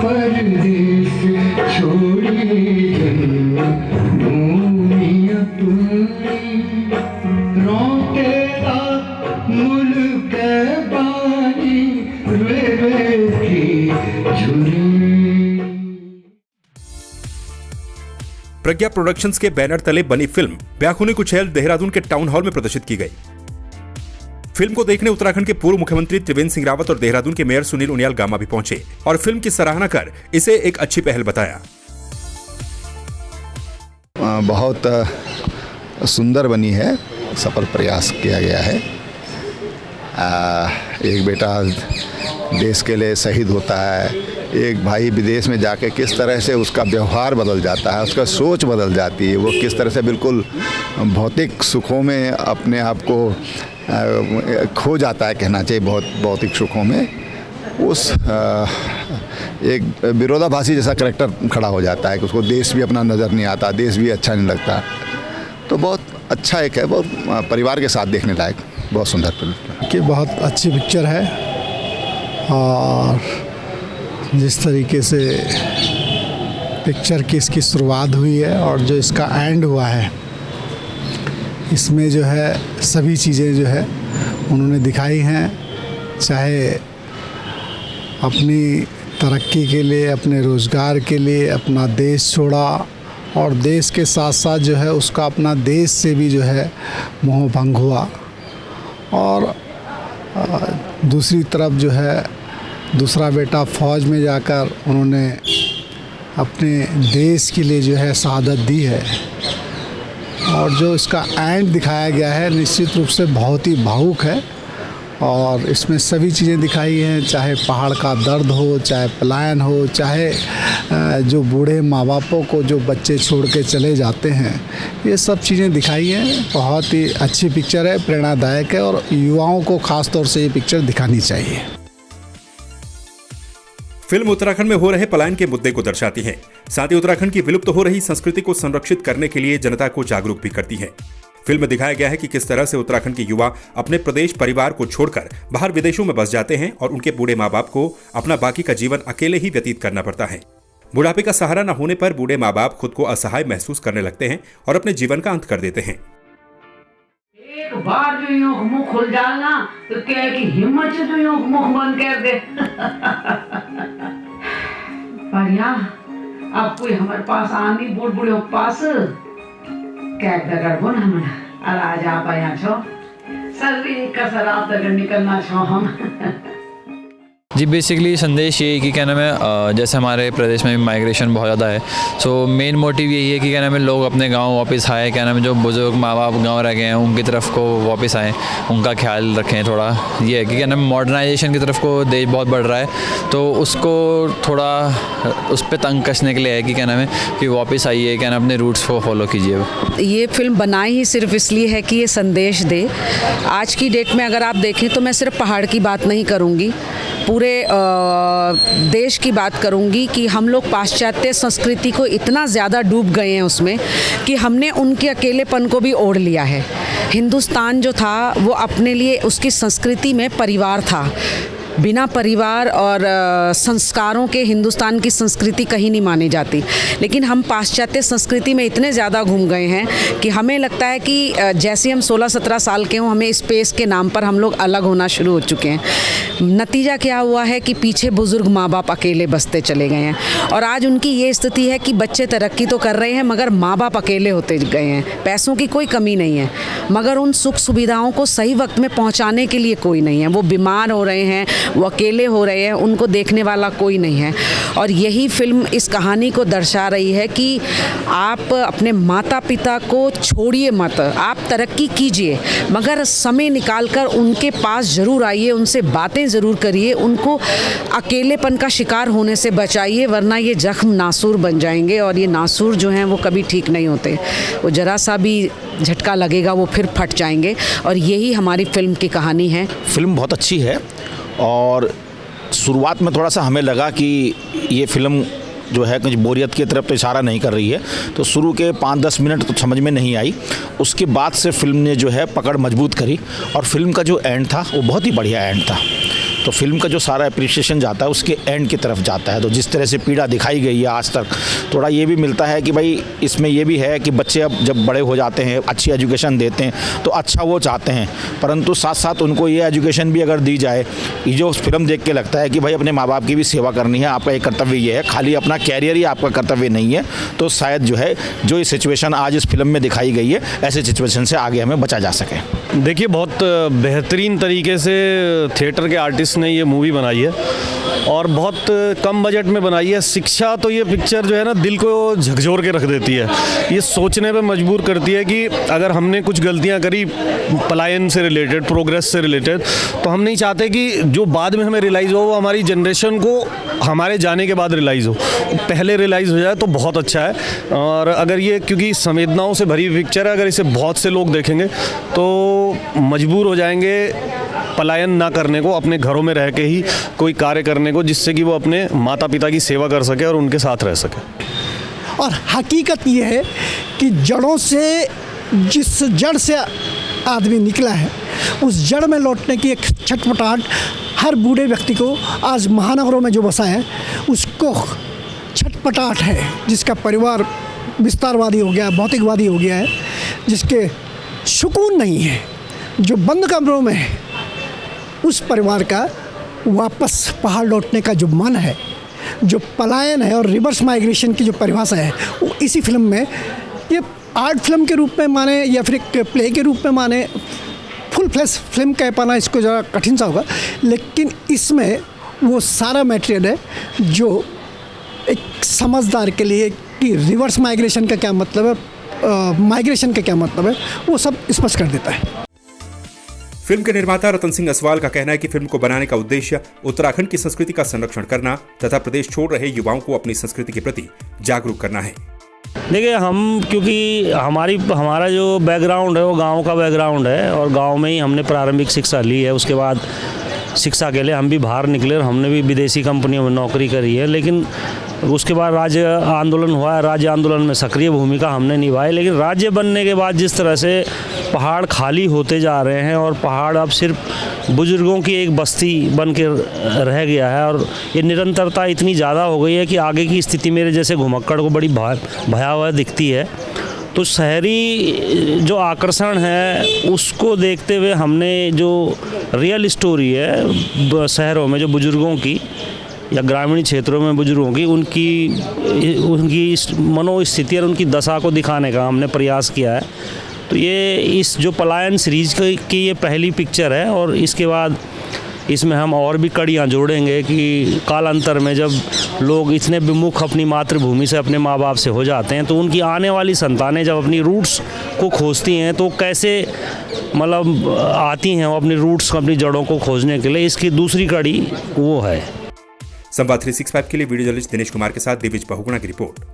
परदेश छोड़ी दुनिया तुम रोकेगा मुल्क बानी रे की झुरी। प्रज्ञा प्रोडक्शंस के बैनर तले बनी फिल्म ब्याखुनी कुचैल देहरादून के टाउन हॉल में प्रदर्शित की गई। फिल्म को देखने उत्तराखंड के पूर्व मुख्यमंत्री त्रिवेंद्र सिंह रावत और देहरादून के मेयर सुनील उनियाल गामा भी पहुंचे और फिल्म की सराहना कर इसे एक अच्छी पहल बताया। बहुत सुंदर बनी है, सफल प्रयास किया गया है। एक बेटा देश के लिए शहीद होता है, एक भाई विदेश में जाके किस तरह से उसका व्यवहार बदल जाता है, उसका सोच बदल जाती है, वो किस तरह से बिल्कुल भौतिक सुखों में अपने आप को खो जाता है, कहना चाहिए बहुत भौतिक सुखों में। उस एक विरोधाभासी जैसा करैक्टर खड़ा हो जाता है कि उसको देश भी अपना नज़र नहीं आता, देश भी अच्छा नहीं लगता। तो बहुत अच्छा एक है, बहुत परिवार के साथ देखने लायक बहुत सुंदर फिल्म कि बहुत अच्छी पिक्चर है। और जिस तरीके से पिक्चर की इसकी शुरुआत हुई है और जो इसका एंड हुआ है, इसमें जो है सभी चीज़ें जो है उन्होंने दिखाई हैं, चाहे अपनी तरक्की के लिए, अपने रोज़गार के लिए अपना देश छोड़ा और देश के साथ साथ जो है उसका अपना देश से भी जो है मोह भंग हुआ। और दूसरी तरफ जो है दूसरा बेटा फ़ौज में जाकर उन्होंने अपने देश के लिए जो है शहादत दी है। और जो इसका एंड दिखाया गया है निश्चित रूप से बहुत ही भावुक है और इसमें सभी चीज़ें दिखाई हैं, चाहे पहाड़ का दर्द हो, चाहे पलायन हो, चाहे जो बूढ़े माँ बापों को जो बच्चे छोड़ के चले जाते हैं, ये सब चीज़ें दिखाई हैं। बहुत ही अच्छी पिक्चर है, प्रेरणादायक है और युवाओं को ख़ास तौर से ये पिक्चर दिखानी चाहिए। फिल्म उत्तराखंड में हो रहे पलायन के मुद्दे को दर्शाती है, साथ ही उत्तराखंड की विलुप्त हो रही संस्कृति को संरक्षित करने के लिए जनता को जागरूक भी करती है। फिल्म में दिखाया गया है कि किस तरह से उत्तराखंड के युवा अपने प्रदेश परिवार को छोड़कर बाहर विदेशों में बस जाते हैं और उनके बूढ़े माँ बाप को अपना बाकी का जीवन अकेले ही व्यतीत करना पड़ता है। बुढ़ापे का सहारा न होने पर बूढ़े माँ बाप खुद को असहाय महसूस करने लगते हैं और अपने जीवन का अंत कर देते हैं। एक बार जो यूं मुंह खुल जाए ना तो क्या कि हिम्मत से जो यूं मुंह बंद कर दे। पर यहाँ अब कोई हमारे पास आनी बूढ़ बूढ़े पास क्या दगर बोन हम आज आप आया छो सर्दी का शराब दगर निकलना छो हम। जी बेसिकली संदेश ये है कि क्या नाम है, जैसे हमारे प्रदेश में भी माइग्रेशन बहुत ज़्यादा है, सो मेन मोटिव यही है कि क्या नाम है लोग अपने गांव वापस आए, क्या नाम है जो बुजुर्ग माँ बाप गांव रह गए हैं उनकी तरफ को वापस आएँ, उनका ख्याल रखें। थोड़ा ये है कि क्या नाम है मॉडर्नाइजेशन की तरफ को देश बहुत बढ़ रहा है, तो उसको थोड़ा उस पर तंग कसने के लिए है कि क्या नाम है कि वापस आइए, क्या नाम अपने रूट्स को फॉलो कीजिए। ये फिल्म बनाई ही सिर्फ इसलिए है कि ये संदेश दे। आज की डेट में अगर आप देखें तो मैं सिर्फ पहाड़ की बात नहीं करूँगी, पूरे देश की बात करूंगी कि हम लोग पाश्चात्य संस्कृति को इतना ज़्यादा डूब गए हैं उसमें कि हमने उनके अकेलेपन को भी ओढ़ लिया है। हिंदुस्तान जो था वो अपने लिए उसकी संस्कृति में परिवार था, बिना परिवार और संस्कारों के हिंदुस्तान की संस्कृति कहीं नहीं मानी जाती। लेकिन हम पाश्चात्य संस्कृति में इतने ज़्यादा घूम गए हैं कि हमें लगता है कि जैसे हम 16-17 साल के हों हमें स्पेस के नाम पर हम लोग अलग होना शुरू हो चुके हैं। नतीजा क्या हुआ है कि पीछे बुज़ुर्ग माँ बाप अकेले बसते चले गए हैं और आज उनकी ये स्थिति है कि बच्चे तरक्की तो कर रहे हैं मगर माँ बाप अकेले होते गए हैं। पैसों की कोई कमी नहीं है मगर उन सुख सुविधाओं को सही वक्त में पहुँचाने के लिए कोई नहीं है। वो बीमार हो रहे हैं, वो अकेले हो रहे हैं, उनको देखने वाला कोई नहीं है। और यही फिल्म इस कहानी को दर्शा रही है कि आप अपने माता पिता को छोड़िए मत, आप तरक्की कीजिए मगर समय निकालकर उनके पास ज़रूर आइए, उनसे बातें ज़रूर करिए, उनको अकेलेपन का शिकार होने से बचाइए, वरना ये जख्म नासूर बन जाएंगे और ये नासूर जो हैं वो कभी ठीक नहीं होते। वो ज़रा सा भी झटका लगेगा वो फिर फट जाएंगे और यही हमारी फिल्म की कहानी है। फिल्म बहुत अच्छी है और शुरुआत में थोड़ा सा हमें लगा कि ये फिल्म जो है कुछ बोरियत की तरफ तो इशारा नहीं कर रही है, तो शुरू के 5-10 मिनट तो समझ में नहीं आई। उसके बाद से फिल्म ने जो है पकड़ मजबूत करी और फिल्म का जो एंड था वो बहुत ही बढ़िया एंड था। तो फिल्म का जो सारा अप्रिसिएशन जाता है उसके एंड की तरफ जाता है। तो जिस तरह से पीड़ा दिखाई गई है आज तक, थोड़ा ये भी मिलता है कि भाई इसमें ये भी है कि बच्चे अब जब बड़े हो जाते हैं, अच्छी एजुकेशन देते हैं तो अच्छा वो चाहते हैं, परंतु साथ साथ उनको ये एजुकेशन भी अगर दी जाए, ये जो फिल्म देख के लगता है कि भाई अपने माँ बाप की भी सेवा करनी है, आपका एक कर्तव्य ये है, खाली अपना कैरियर ही आपका कर्तव्य नहीं है। तो शायद जो है जो ये सिचुएशन आज इस फिल्म में दिखाई गई है, ऐसे सिचुएशन से आगे हमें बचा जा सके। देखिए, बहुत बेहतरीन तरीके से थिएटर के आर्टिस्ट ने ये मूवी बनाई है और बहुत कम बजट में बनाई है। शिक्षा तो ये पिक्चर जो है ना दिल को झकझोर के रख देती है, ये सोचने पे मजबूर करती है कि अगर हमने कुछ गलतियां करी पलायन से रिलेटेड, प्रोग्रेस से रिलेटेड, तो हम नहीं चाहते कि जो बाद में हमें रियलाइज़ हो वो हमारी जनरेशन को हमारे जाने के बाद रियलाइज़ हो, पहले रियलाइज़ हो जाए तो बहुत अच्छा है। और अगर ये, क्योंकि संवेदनाओं से भरी पिक्चर है, अगर इसे बहुत से लोग देखेंगे तो मजबूर हो जाएंगे पलायन ना करने को, अपने घरों में रह के ही कोई कार्य करने को, जिससे कि वो अपने माता पिता की सेवा कर सके और उनके साथ रह सके। और हकीकत ये है कि जड़ों से, जिस जड़ से आदमी निकला है उस जड़ में लौटने की एक छटपटाहट हर बूढ़े व्यक्ति को, आज महानगरों में जो बसा है उसको छटपटाहट है, जिसका परिवार विस्तारवादी हो गया, भौतिकवादी हो गया है, जिसके सुकून नहीं है, जो बंद कमरों में है, उस परिवार का वापस पहाड़ लौटने का जो मन है, जो पलायन है और रिवर्स माइग्रेशन की जो परिभाषा है, वो इसी फिल्म में, ये आर्ट फिल्म के रूप में माने या फिर एक प्ले के रूप में माने, फुल फ्लैश फिल्म कह पाना इसको ज़रा कठिन सा होगा, लेकिन इसमें वो सारा मटेरियल है जो एक समझदार के लिए कि रिवर्स माइग्रेशन का क्या मतलब है, माइग्रेशन का क्या मतलब है, वो सब स्पष्ट कर देता है। फिल्म के निर्माता रतन सिंह असवाल का कहना है कि फिल्म को बनाने का उद्देश्य उत्तराखंड की संस्कृति का संरक्षण करना तथा प्रदेश छोड़ रहे युवाओं को अपनी संस्कृति के प्रति जागरूक करना है। देखिए, हम क्योंकि हमारा जो बैकग्राउंड है वो गांव का बैकग्राउंड है और गांव में ही हमने प्रारंभिक शिक्षा ली है। उसके बाद शिक्षा के लिए हम भी बाहर निकले और हमने भी विदेशी कंपनियों में नौकरी करी है, लेकिन उसके बाद राज्य आंदोलन हुआ है, राज्य आंदोलन में सक्रिय भूमिका हमने निभाई। लेकिन राज्य बनने के बाद जिस तरह से पहाड़ खाली होते जा रहे हैं और पहाड़ अब सिर्फ बुजुर्गों की एक बस्ती बन के रह गया है और ये निरंतरता इतनी ज़्यादा हो गई है कि आगे की स्थिति मेरे जैसे घुमक्कड़ को बड़ी भयावह दिखती है। तो शहरी जो आकर्षण है उसको देखते हुए हमने जो रियल स्टोरी है शहरों में जो बुजुर्गों की या ग्रामीण क्षेत्रों में बुजुर्गों की उनकी मनोस्थिति और उनकी दशा को दिखाने का हमने प्रयास किया है। तो ये इस जो पलायन सीरीज की ये पहली पिक्चर है और इसके बाद इसमें हम और भी कड़ियाँ जोड़ेंगे कि कालांतर में जब लोग इतने विमुख अपनी मातृभूमि से, अपने माँ बाप से हो जाते हैं तो उनकी आने वाली संतानें जब अपनी रूट्स को खोजती हैं तो कैसे मतलब आती हैं वो अपनी रूट्स, अपनी जड़ों को खोजने के लिए। इसकी दूसरी कड़ी वो है। संवाद 365 के लिए वीडियो जर्नलिस्ट दिनेश कुमार के साथ दिविज बहुगुणा की रिपोर्ट।